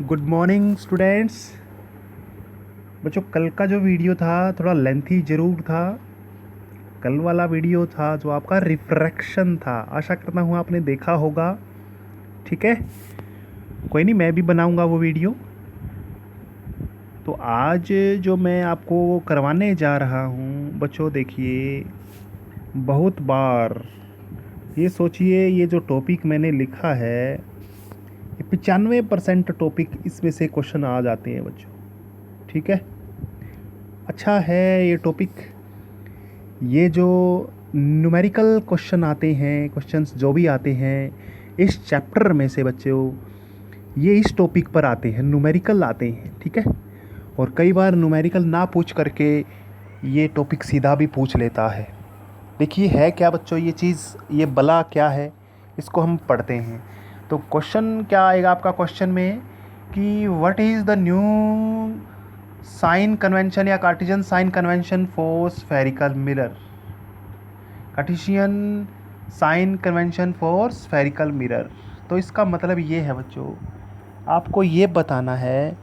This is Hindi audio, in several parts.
Good morning students. बच्चों, कल का जो वीडियो था थोड़ा लेंथी ज़रूर था। कल वाला वीडियो था जो आपका रिफ्रैक्शन था। आशा करता हूँ आपने देखा होगा। ठीक है, कोई नहीं, मैं भी बनाऊँगा वो वीडियो। तो आज जो मैं आपको करवाने जा रहा हूँ बच्चों, देखिए, बहुत बार ये सोचिए, ये जो टॉपिक मैंने लिखा है, ये 95% टॉपिक इसमें से क्वेश्चन आ जाते हैं बच्चों। ठीक है, अच्छा है ये टॉपिक। ये जो न्यूमेरिकल क्वेश्चन आते हैं, क्वेश्चंस जो भी आते हैं इस चैप्टर में से बच्चों, ये इस टॉपिक पर आते हैं, न्यूमेरिकल आते हैं। ठीक है, और कई बार न्यूमेरिकल ना पूछ करके ये टॉपिक सीधा भी पूछ लेता है। देखिए है क्या बच्चों ये चीज़, ये बला क्या है, इसको हम पढ़ते हैं। तो क्वेश्चन क्या आएगा आपका क्वेश्चन में कि what is the new sign convention या Cartesian sign convention for spherical mirror. Cartesian sign convention for spherical mirror. तो इसका मतलब ये है बच्चों, आपको ये बताना है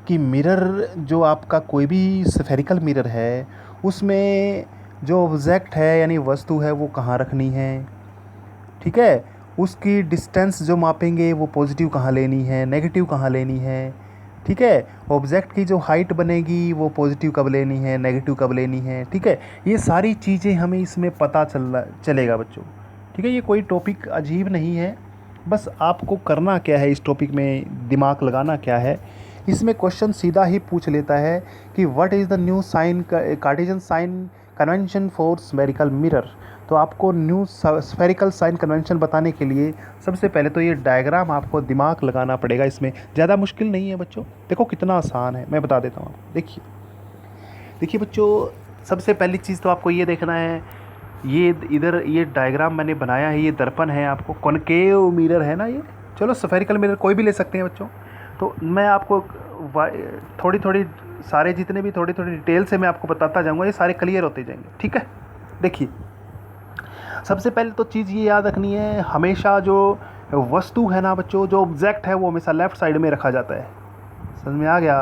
कि मिरर जो आपका कोई भी स्फेरिकल मिरर है उसमें जो ऑब्जेक्ट है यानी वस्तु है वो कहाँ रखनी है। ठीक है, उसकी डिस्टेंस जो मापेंगे वो पॉजिटिव कहाँ लेनी है, नेगेटिव कहाँ लेनी है। ठीक है, ऑब्जेक्ट की जो हाइट बनेगी वो पॉजिटिव कब लेनी है, नेगेटिव कब लेनी है। ठीक है, ये सारी चीज़ें हमें इसमें पता चलेगा बच्चों। ठीक है, ये कोई टॉपिक अजीब नहीं है, बस आपको करना क्या है, इस टॉपिक में दिमाग लगाना क्या है। इसमें क्वेश्चन सीधा ही पूछ लेता है कि what is the new sign Cartesian sign convention for spherical mirror. तो आपको न्यू स्फेरिकल साइन कन्वेंशन बताने के लिए सबसे पहले तो ये डायग्राम आपको दिमाग लगाना पड़ेगा। इसमें ज़्यादा मुश्किल नहीं है बच्चों, देखो कितना आसान है, मैं बता देता हूँ आपको। देखिए देखिए बच्चों, सबसे पहली चीज़ तो आपको ये देखना है, ये इधर ये डायग्राम मैंने बनाया है, ये दर्पण है, आपको कॉनकेव मिरर है ना ये। चलो स्फेरिकल मिरर कोई भी ले सकते हैं बच्चों। तो मैं आपको थोड़ी थोड़ी सारे जितने भी थोड़ी थोड़ी डिटेल से मैं आपको बताता जाऊँगा, ये सारे क्लियर होते जाएंगे। ठीक है, देखिए सबसे पहले तो चीज़ ये याद रखनी है, हमेशा जो वस्तु है ना बच्चों, जो ऑब्जेक्ट है वो हमेशा लेफ़्ट साइड में रखा जाता है। समझ में आ गया?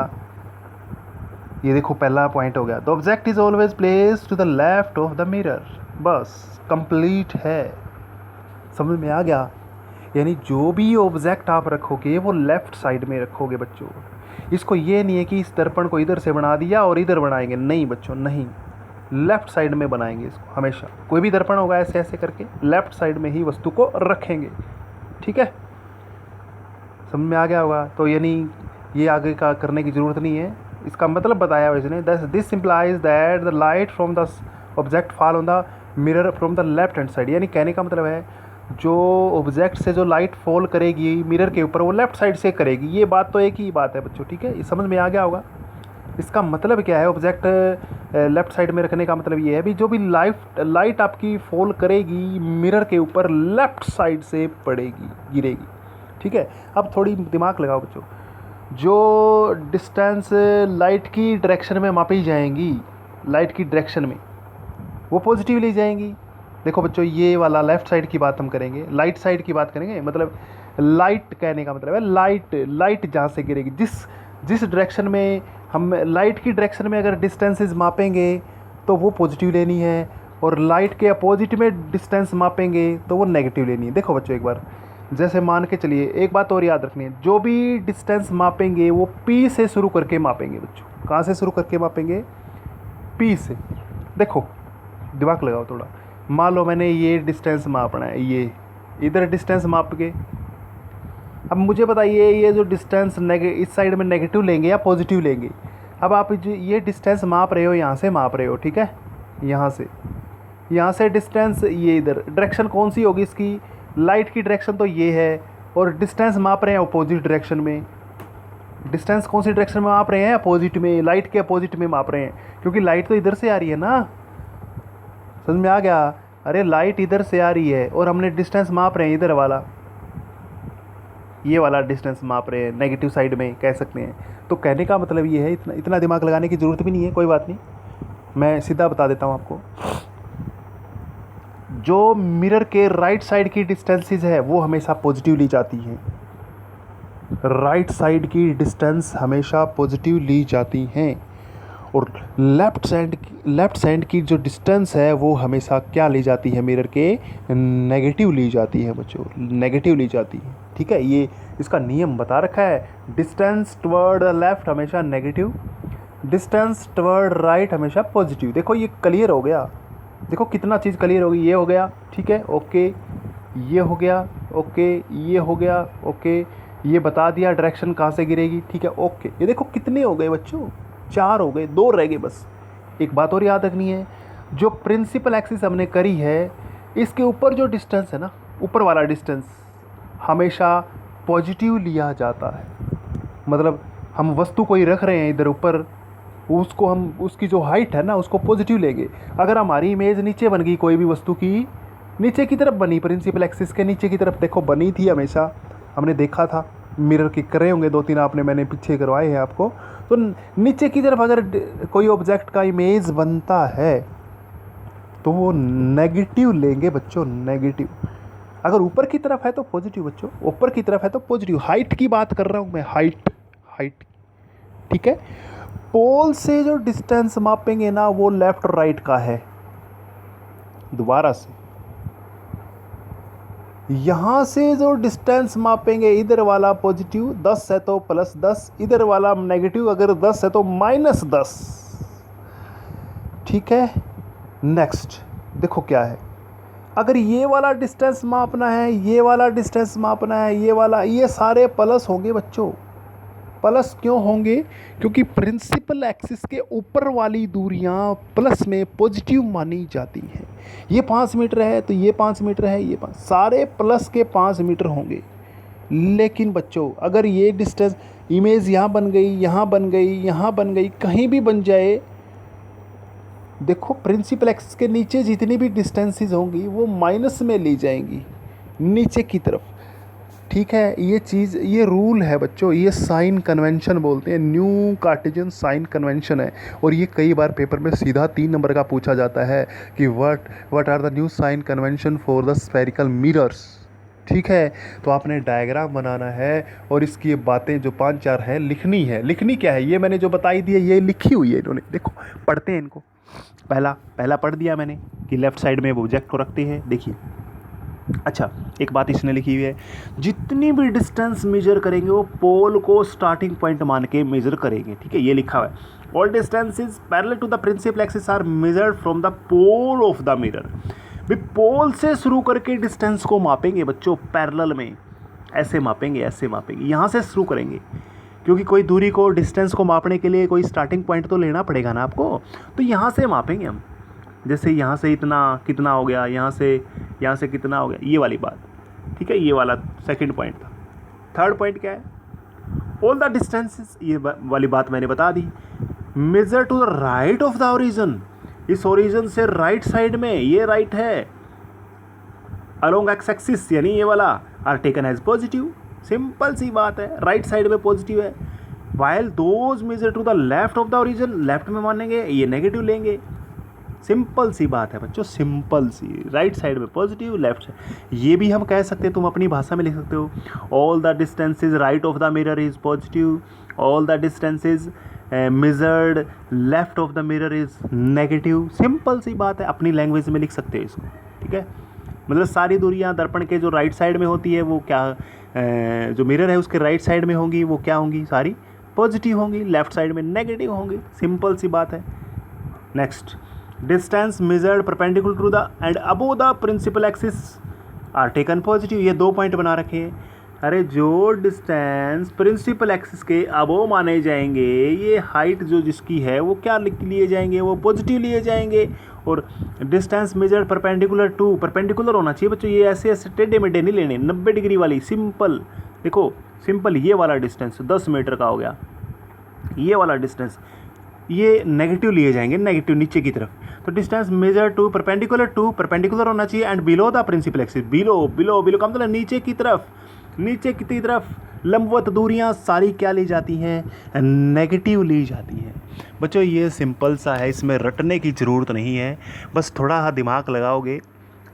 ये देखो पहला पॉइंट हो गया, the object is always place to the left of the mirror. बस कंप्लीट है, समझ में आ गया? यानी जो भी ऑब्जेक्ट आप रखोगे वो लेफ़्ट साइड में रखोगे बच्चों। इसको ये नहीं है कि इस दर्पण को इधर से बना दिया और इधर बनाएंगे, नहीं बच्चों, नहीं, लेफ़्ट साइड में बनाएंगे इसको। हमेशा कोई भी दर्पण होगा ऐसे ऐसे करके लेफ़्ट साइड में ही वस्तु को रखेंगे। ठीक है, समझ में आ गया होगा? तो यानी ये आगे का करने की ज़रूरत नहीं है, इसका मतलब बताया हुआ इसने, this simplifies that the light from the object fall on the mirror from the left hand side. यानी कहने का मतलब है जो ऑब्जेक्ट से जो लाइट फॉल करेगी मिरर के ऊपर वो लेफ़्ट साइड से करेगी। ये बात तो एक ही बात है बच्चों। ठीक है, ये समझ में आ गया होगा? इसका मतलब क्या है, ऑब्जेक्ट लेफ़्ट साइड में रखने का मतलब ये है भी जो भी लाइट आपकी फॉल करेगी मिरर के ऊपर लेफ़्ट साइड से पड़ेगी, गिरेगी। ठीक है, अब थोड़ी दिमाग लगाओ बच्चों, जो डिस्टेंस लाइट की डायरेक्शन में मापी जाएंगी, लाइट की डायरेक्शन में वो पॉजिटिव ले जाएंगी। देखो बच्चों, ये वाला लेफ़्ट साइड की बात हम करेंगे, लाइट साइड की बात करेंगे, मतलब लाइट कहने का मतलब है लाइट जहाँ से गिरेगी, जिस डायरेक्शन में हम लाइट की डायरेक्शन में अगर डिस्टेंसेस मापेंगे तो वो पॉजिटिव लेनी है, और लाइट के अपोजिट में डिस्टेंस मापेंगे तो वो नेगेटिव लेनी है। देखो बच्चों, एक बार जैसे मान के चलिए, एक बात और याद रखनी है, जो भी डिस्टेंस मापेंगे वो P से शुरू करके मापेंगे बच्चों। कहाँ से शुरू करके मापेंगे? P से। देखो दिमाग लगाओ थोड़ा, मान लो मैंने ये डिस्टेंस मापना है, ये इधर डिस्टेंस माप के, अब मुझे बताइए ये जो डिस्टेंस इस साइड में नेगेटिव लेंगे या पॉजिटिव लेंगे। अब आप जो ये डिस्टेंस माप रहे हो, यहाँ से माप रहे हो, ठीक है, यहाँ से डिस्टेंस, ये इधर डायरेक्शन कौन सी होगी इसकी, लाइट की डायरेक्शन तो ये है, और डिस्टेंस माप रहे हैं अपोजिट डायरेक्शन में। डिस्टेंस कौन सी डायरेक्शन में माप रहे हैं? अपोजिट में, लाइट के अपोजिट में माप रहे हैं, क्योंकि लाइट तो इधर से आ रही है ना। समझ में आ गया? अरे लाइट इधर से आ रही है और हमने डिस्टेंस माप रहे हैं इधर वाला, ये वाला डिस्टेंस माप रहे हैं, नेगेटिव साइड में कह सकते हैं। तो कहने का मतलब ये है, इतना दिमाग लगाने की ज़रूरत भी नहीं है, कोई बात नहीं, मैं सीधा बता देता हूँ आपको। जो मिरर के राइट साइड की डिस्टेंसेस है वो हमेशा पॉजिटिव ली जाती हैं। राइट साइड की डिस्टेंस हमेशा पॉजिटिव ली जाती हैं और लेफ़्ट साइड की जो डिस्टेंस है वो हमेशा क्या ली जाती है मिरर के, नेगेटिव ली जाती है बच्चों, नेगेटिव ली जाती है। ठीक है, ये इसका नियम बता रखा है, डिस्टेंस टवर्ड लेफ़्ट हमेशा नेगेटिव, डिस्टेंस टवर्ड राइट हमेशा पॉजिटिव। देखो ये क्लियर हो गया, देखो कितना चीज़ क्लियर हो गई, ये हो गया ठीक है ओके, ये हो गया ओके, ये हो गया ओके, ये बता दिया डायरेक्शन कहाँ से गिरेगी ठीक है ओके। ये देखो कितने हो गए बच्चों, 4 हो गए, 2 रह गए बस। एक बात और याद रखनी है, जो प्रिंसिपल एक्सिस हमने करी है इसके ऊपर जो डिस्टेंस है ना, ऊपर वाला डिस्टेंस हमेशा पॉजिटिव लिया जाता है। मतलब हम वस्तु कोई रख रहे हैं इधर ऊपर, उसको हम उसकी जो हाइट है ना उसको पॉजिटिव लेंगे। अगर हमारी इमेज नीचे बन गई, कोई भी वस्तु की नीचे की तरफ बनी, प्रिंसिपल एक्सिस के नीचे की तरफ देखो बनी थी, हमेशा हमने देखा था, मिरर के करे होंगे 2-3 आपने, मैंने पीछे करवाए हैं आपको। तो नीचे की तरफ अगर कोई ऑब्जेक्ट का इमेज बनता है तो वो नेगेटिव लेंगे बच्चों, नेगेटिव। अगर ऊपर की तरफ है तो पॉजिटिव बच्चों, ऊपर की तरफ है तो पॉजिटिव। हाइट की बात कर रहा हूँ मैं, हाइट, हाइट ठीक है। पोल से जो डिस्टेंस मापेंगे ना वो लेफ्ट और राइट का है। दोबारा से, यहाँ से जो डिस्टेंस मापेंगे, इधर वाला पॉजिटिव 10 है तो +10, इधर वाला नेगेटिव अगर 10 है तो -10। ठीक है, नेक्स्ट देखो क्या है, अगर ये वाला डिस्टेंस मापना है, ये वाला डिस्टेंस मापना है, ये वाला, ये सारे प्लस होंगे बच्चों। प्लस क्यों होंगे? क्योंकि प्रिंसिपल एक्सिस के ऊपर वाली दूरियां प्लस में पॉजिटिव मानी जाती हैं। ये 5 मीटर है तो ये 5 मीटर है, ये 5, सारे प्लस के 5 मीटर होंगे। लेकिन बच्चों अगर ये डिस्टेंस, इमेज यहाँ बन गई, यहाँ बन गई, यहाँ बन गई, कहीं भी बन जाए, देखो प्रिंसिपल एक्सिस के नीचे जितनी भी डिस्टेंसेस होंगी वो माइनस में ली जाएंगी नीचे की तरफ। ठीक है, ये चीज़, ये रूल है बच्चों, ये साइन कन्वेंशन बोलते हैं, न्यू कार्टेशियन साइन कन्वेंशन है। और ये कई बार पेपर में सीधा 3 नंबर का पूछा जाता है कि what are the new sign convention for the spherical mirrors. ठीक है, तो आपने डायग्राम बनाना है और इसकी ये बातें जो 5-4 हैं लिखनी है। लिखनी क्या है, ये मैंने जो बताई दी है ये लिखी हुई है इन्होंने, देखो पढ़ते हैं इनको। पहला पढ़ दिया मैंने कि लेफ़्ट साइड में ऑब्जेक्ट को रखते हैं, देखिए। अच्छा, एक बात इसने लिखी हुई है, जितनी भी डिस्टेंस मेजर करेंगे वो पोल को स्टार्टिंग पॉइंट मान के मेजर करेंगे। ठीक है, ये लिखा हुआ है, all distances parallel to the principal axis are measured from the pole of the mirror. भी पोल से शुरू करके डिस्टेंस को मापेंगे बच्चों, पैरेलल में ऐसे मापेंगे, ऐसे मापेंगे, यहाँ से शुरू करेंगे, क्योंकि कोई दूरी को, डिस्टेंस को मापने के लिए कोई स्टार्टिंग पॉइंट तो लेना पड़ेगा ना आपको, तो यहाँ से मापेंगे हम। जैसे यहाँ से इतना कितना हो गया, यहाँ से कितना हो गया, ये वाली बात। ठीक है, ये वाला सेकंड पॉइंट था। थर्ड पॉइंट क्या है, ऑल द डिस्टेंसेस, ये वाली बात मैंने बता दी। Measured to the right of the origin, इस ओरिजिन से राइट साइड में, ये राइट है, अलोंग एक्स एक्सिस यानी ये वाला, are taken as positive. Simple सी बात है, राइट साइड में पॉजिटिव है। While those measured to the left of the origin, left में मानेंगे, ये नेगेटिव लेंगे। सिंपल सी बात है बच्चों, सिंपल सी, राइट साइड में पॉजिटिव, लेफ्ट साइड। ये भी हम कह सकते हैं, तुम अपनी भाषा में लिख सकते हो, all the distances right of the mirror is positive, all the distances measured left of the mirror is negative. Simple सी बात है, अपनी लैंग्वेज में लिख सकते हो इसको। ठीक है, मतलब सारी दूरियां दर्पण के जो राइट साइड में होती है वो क्या, जो मिरर है उसके राइट साइड में होंगी, वो क्या होंगी, सारी पॉजिटिव होंगी, लेफ्ट साइड में नेगेटिव होंगी। सिंपल सी बात है। Next, distance measured perpendicular to the and above the principal axis are taken positive. ये 2 पॉइंट बना रखे हैं। अरे जो डिस्टेंस प्रिंसिपल एक्सिस के अबोव माने जाएंगे, ये हाइट जो जिसकी है वो क्या लिए जाएंगे, वो पॉजिटिव लिए जाएंगे। और distance measured perpendicular to, perpendicular होना चाहिए बच्चों, ये ऐसे ऐसे टेढ़े मेढ़े नहीं लेने, 90 डिग्री वाली। सिंपल देखो, सिंपल ये वाला डिस्टेंस 10 मीटर का हो गया, ये वाला डिस्टेंस, ये नेगेटिव लिए जाएंगे, नेगेटिव नीचे की तरफ। तो डिस्टेंस मेजर टू परपेंडिकुलर होना चाहिए and below the principal axis, below का मतलब नीचे की तरफ लंबवत दूरियां सारी क्या ली जाती हैं, नेगेटिव ली जाती हैं। बच्चों ये सिंपल सा है, इसमें रटने की ज़रूरत नहीं है, बस थोड़ा सा दिमाग लगाओगे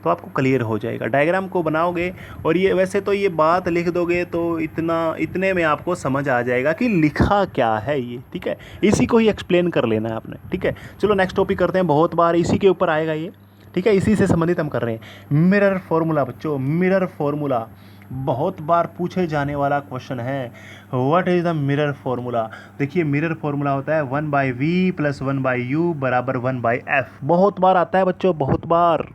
तो आपको क्लियर हो जाएगा। डायग्राम को बनाओगे और ये वैसे तो ये बात लिख दोगे तो इतने में आपको समझ आ जाएगा कि लिखा क्या है ये, ठीक है। इसी को ही एक्सप्लेन कर लेना है आपने, ठीक है। चलो नेक्स्ट टॉपिक करते हैं, बहुत बार इसी के ऊपर आएगा ये, ठीक है। इसी से संबंधित हम कर रहे हैं मिरर फॉर्मूला बच्चों। मिरर फॉर्मूला बहुत बार पूछे जाने वाला क्वेश्चन है। What is the mirror formula? देखिए मिरर फॉर्मूला होता है 1/v + 1/u = 1/f। बहुत बार आता है बच्चों, बहुत बार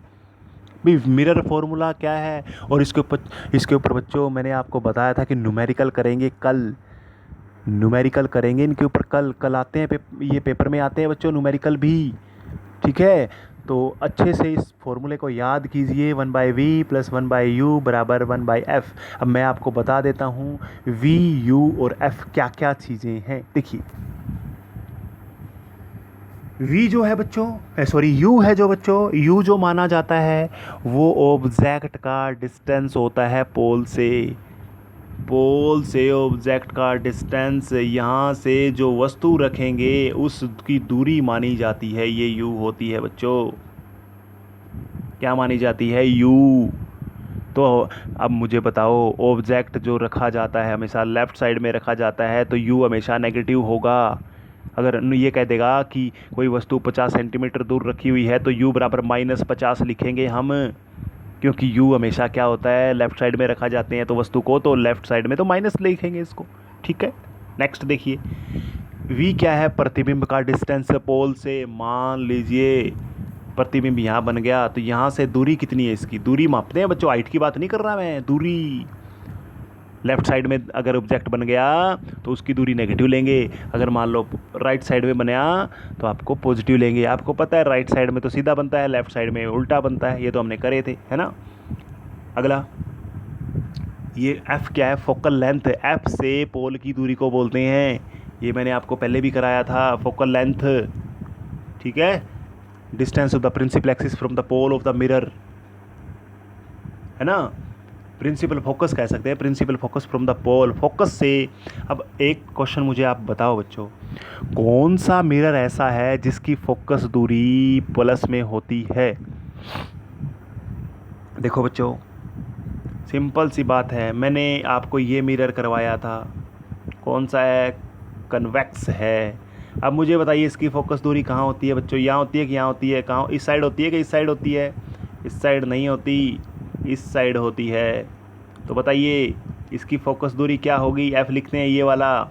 भी मिरर फॉर्मूला क्या है। और इसके ऊपर बच्चों मैंने आपको बताया था कि न्यूमेरिकल करेंगे कल, न्यूमेरिकल करेंगे इनके ऊपर कल आते हैं ये पेपर में आते हैं बच्चों न्यूमेरिकल भी, ठीक है। तो अच्छे से इस फॉर्मूले को याद कीजिए, 1/v + 1/u = 1/f। अब मैं आपको बता देता हूँ v, u और f क्या क्या चीज़ें हैं। देखिए v जो है बच्चों, सॉरी u है जो बच्चों, u जो माना जाता है वो ऑब्जेक्ट का डिस्टेंस होता है पोल से। पोल से ऑब्जेक्ट का डिस्टेंस, यहाँ से जो वस्तु रखेंगे उसकी दूरी मानी जाती है, ये u होती है बच्चों। क्या मानी जाती है? u। तो अब मुझे बताओ, ऑब्जेक्ट जो रखा जाता है हमेशा लेफ़्ट साइड में रखा जाता है तो u हमेशा नेगेटिव होगा। अगर ये कह देगा कि कोई वस्तु 50 सेंटीमीटर दूर रखी हुई है तो u = -50 लिखेंगे हम, क्योंकि u हमेशा क्या होता है, लेफ़्ट साइड में रखा जाते हैं तो वस्तु को, तो लेफ़्ट साइड में तो माइनस लिखेंगे इसको, ठीक है। नेक्स्ट देखिए v क्या है? प्रतिबिंब का डिस्टेंस पोल से। मान लीजिए प्रतिबिंब यहाँ बन गया तो यहाँ से दूरी कितनी है, इसकी दूरी मापते हैं बच्चों, हाइट की बात नहीं कर रहा मैं, दूरी। लेफ़्ट साइड में अगर ऑब्जेक्ट बन गया तो उसकी दूरी नेगेटिव लेंगे, अगर मान लो राइट साइड में बना तो आपको पॉजिटिव लेंगे। आपको पता है राइट साइड में तो सीधा बनता है, लेफ़्ट साइड में उल्टा बनता है, ये तो हमने करे थे, है ना। अगला ये f क्या है? Focal length. f से पोल की दूरी को बोलते हैं, ये मैंने आपको पहले भी कराया था, फोकल लेंथ, ठीक है। Distance of the principal axis from the pole of the mirror, है ना। प्रिंसिपल फोकस कह सकते हैं, principal focus from the pole, focus से। अब एक क्वेश्चन मुझे आप बताओ बच्चों, कौन सा मिरर ऐसा है जिसकी फोकस दूरी प्लस में होती है? देखो बच्चों सिंपल सी बात है, मैंने आपको ये मिरर करवाया था, कौन सा है? कन्वेक्स है। अब मुझे बताइए इसकी फोकस दूरी कहाँ होती है बच्चों? यहाँ होती है कि यहाँ होती है? कहाँ, इस साइड होती है कि इस साइड होती है? इस साइड नहीं होती, इस साइड होती है। तो बताइए इसकी फोकस दूरी क्या होगी? f लिखते हैं ये वाला,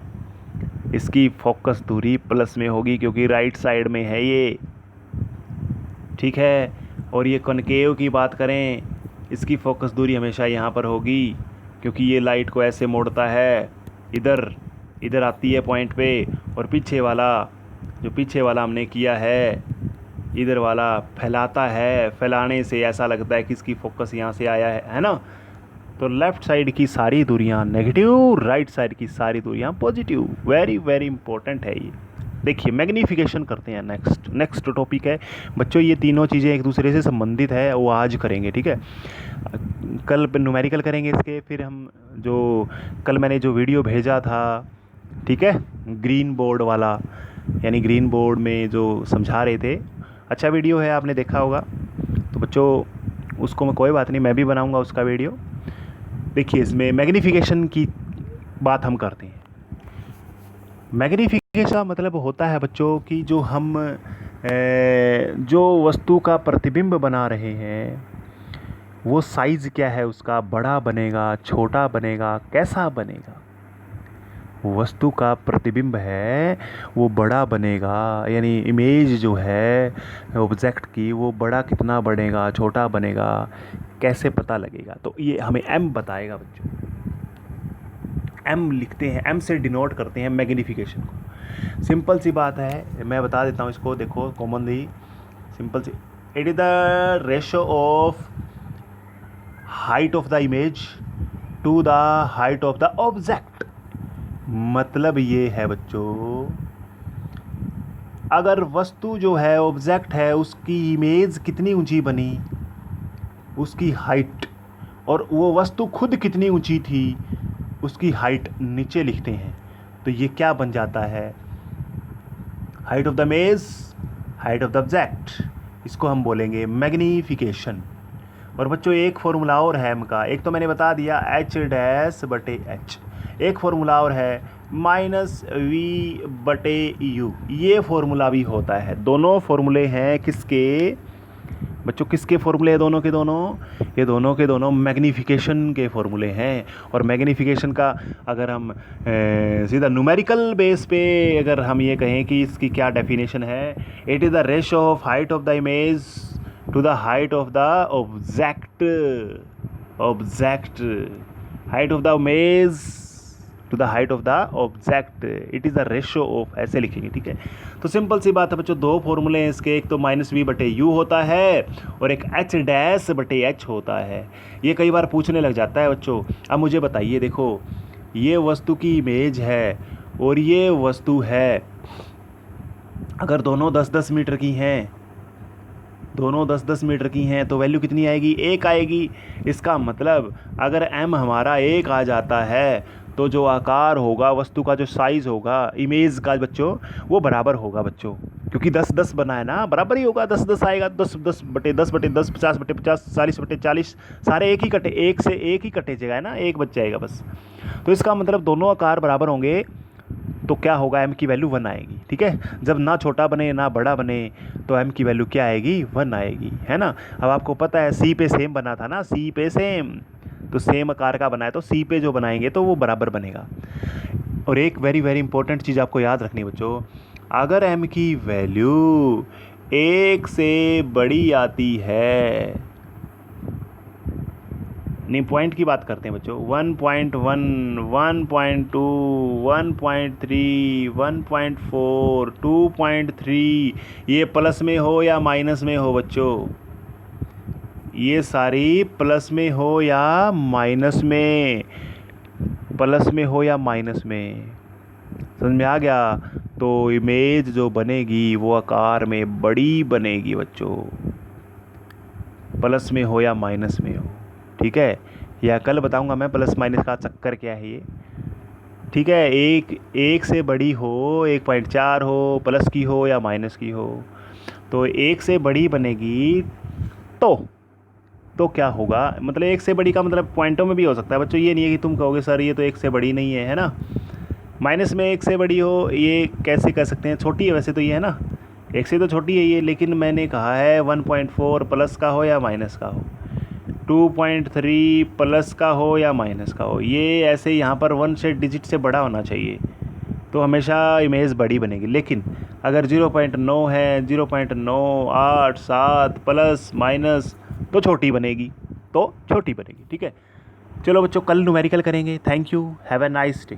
इसकी फोकस दूरी प्लस में होगी क्योंकि राइट साइड में है ये, ठीक है। और ये कॉनकेव की बात करें, इसकी फोकस दूरी हमेशा यहाँ पर होगी क्योंकि ये लाइट को ऐसे मोड़ता है, इधर आती है पॉइंट पे, और पीछे वाला हमने किया है, इधर वाला फैलाता है, फैलाने से ऐसा लगता है कि इसकी फोकस यहाँ से आया है ना। तो लेफ़्ट साइड की सारी दूरियाँ नेगेटिव, राइट साइड की सारी दूरियाँ पॉजिटिव। वेरी वेरी इंपॉर्टेंट है ये। देखिए मैग्नीफिकेशन करते हैं, नेक्स्ट टॉपिक है बच्चों, ये तीनों चीज़ें एक दूसरे से संबंधित है, वो आज करेंगे, ठीक है। कल न्यूमेरिकल करेंगे इसके, फिर हम जो कल मैंने जो वीडियो भेजा था, ठीक है, ग्रीन बोर्ड वाला, यानी ग्रीन बोर्ड में जो समझा रहे थे, अच्छा वीडियो है, आपने देखा होगा। तो बच्चों उसको मैं, कोई बात नहीं, मैं भी बनाऊंगा उसका वीडियो। देखिए इसमें मैग्नीफिकेशन की बात हम करते हैं। मैग्नीफिकेशन का मतलब होता है बच्चों कि जो हम जो वस्तु का प्रतिबिंब बना रहे हैं वो साइज़ क्या है उसका, बड़ा बनेगा, छोटा बनेगा, कैसा बनेगा। वस्तु का प्रतिबिंब है वो बड़ा बनेगा, यानी इमेज जो है ऑब्जेक्ट की वो बड़ा कितना बनेगा, छोटा बनेगा, कैसे पता लगेगा? तो ये हमें m बताएगा बच्चों। m लिखते हैं, m से डिनोट करते हैं मैग्नीफिकेशन को। सिंपल सी बात है, मैं बता देता हूँ इसको, देखो कॉमनली सिंपल सी, it is the ratio of height of the image to the height of the object. मतलब ये है बच्चों, अगर वस्तु जो है ऑब्जेक्ट है उसकी इमेज कितनी ऊंची बनी, उसकी हाइट, और वो वस्तु खुद कितनी ऊंची थी उसकी हाइट नीचे लिखते हैं, तो ये क्या बन जाता है? Height of the image, height of the object, इसको हम बोलेंगे मैग्नीफिकेशन। और बच्चों एक फॉर्मूला और है m का, एक तो मैंने बता दिया h डैश बटे h, एक फॉर्मूला और है माइनस v बटे u, ये फॉर्मूला भी होता है। दोनों फॉर्मूले हैं किसके बच्चों, किसके फॉर्मूले हैं दोनों के दोनों, ये दोनों के दोनों मैग्नीफिकेशन के फॉर्मूले हैं। और मैग्नीफिकेशन का अगर हम सीधा न्यूमेरिकल बेस पे अगर हम ये कहें कि इसकी क्या डेफिनेशन है, it is the ratio of height of the image to the height of the object, height of the image to the height of the object, it is the ratio of, ऐसे लिखेंगे, ठीक है। तो सिंपल सी बात है बच्चों, दो फॉर्मूले हैं इसके, एक तो माइनस वी बटे यू होता है और एक एच डैश बटे एच होता है। ये कई बार पूछने लग जाता है बच्चों। अब मुझे बताइए, देखो ये वस्तु की इमेज है और ये वस्तु है, अगर दोनों 10-10 मीटर की हैं, दोनों 10-10 मीटर की हैं तो वैल्यू कितनी आएगी, 1 आएगी। इसका मतलब अगर m हमारा 1 आ जाता है तो जो आकार होगा वस्तु का, जो साइज़ होगा इमेज का बच्चों, वो बराबर होगा बच्चों, क्योंकि 10-10 बना है ना, बराबर ही होगा। 10-10 आएगा, 10-10 बटे 10 बटे 10, 50 बटे 50, 40 बटे 40, सारे एक ही कटे, एक से एक ही कटे जाएगा ना, एक बच जाएगा बस। तो इसका मतलब दोनों आकार बराबर होंगे तो क्या होगा, m की वैल्यू 1 आएगी, ठीक है। जब ना छोटा बने ना बड़ा बने तो m की वैल्यू क्या आएगी, 1 आएगी, है ना। अब आपको पता है C पे सेम बना था ना, C पे सेम, तो सेम आकार का बना है तो C पे जो बनाएंगे तो वो बराबर बनेगा। और एक वेरी वेरी इंपॉर्टेंट चीज़ आपको याद रखनी बच्चों, अगर m की वैल्यू 1 से बड़ी आती है, नहीं पॉइंट की बात करते हैं बच्चों, 1.1, 1.2, 1.3, 1.4, 2.3, ये प्लस में हो या माइनस में हो बच्चों, ये सारी प्लस में हो या माइनस में, प्लस में हो या माइनस में, समझ में आ गया। तो इमेज जो बनेगी वो आकार में बड़ी बनेगी बच्चों, प्लस में हो या माइनस में हो, ठीक है। या कल बताऊंगा मैं प्लस माइनस का चक्कर क्या है ये, ठीक है। एक से बड़ी हो, 1.4 हो, प्लस की हो या माइनस की हो, तो 1 से बड़ी बनेगी तो क्या होगा, मतलब 1 से बड़ी का मतलब पॉइंटों में भी हो सकता है बच्चों, ये नहीं है कि तुम कहोगे सर ये तो 1 से बड़ी नहीं है ना। माइनस में 1 से बड़ी हो, ये कैसे कर सकते हैं, छोटी है वैसे तो ये, है ना, 1 से तो छोटी है ये, लेकिन मैंने कहा है 1.4 प्लस का हो या माइनस का हो, 2.3 प्लस का हो या माइनस का हो, ये ऐसे यहाँ पर 1 से डिजिट से बड़ा होना चाहिए, तो हमेशा इमेज बड़ी बनेगी। लेकिन अगर 0.9 है, 0.9, 8, 7 प्लस माइनस तो छोटी बनेगी, ठीक है। चलो बच्चों कल न्यूमेरिकल करेंगे। Thank you, have a nice day.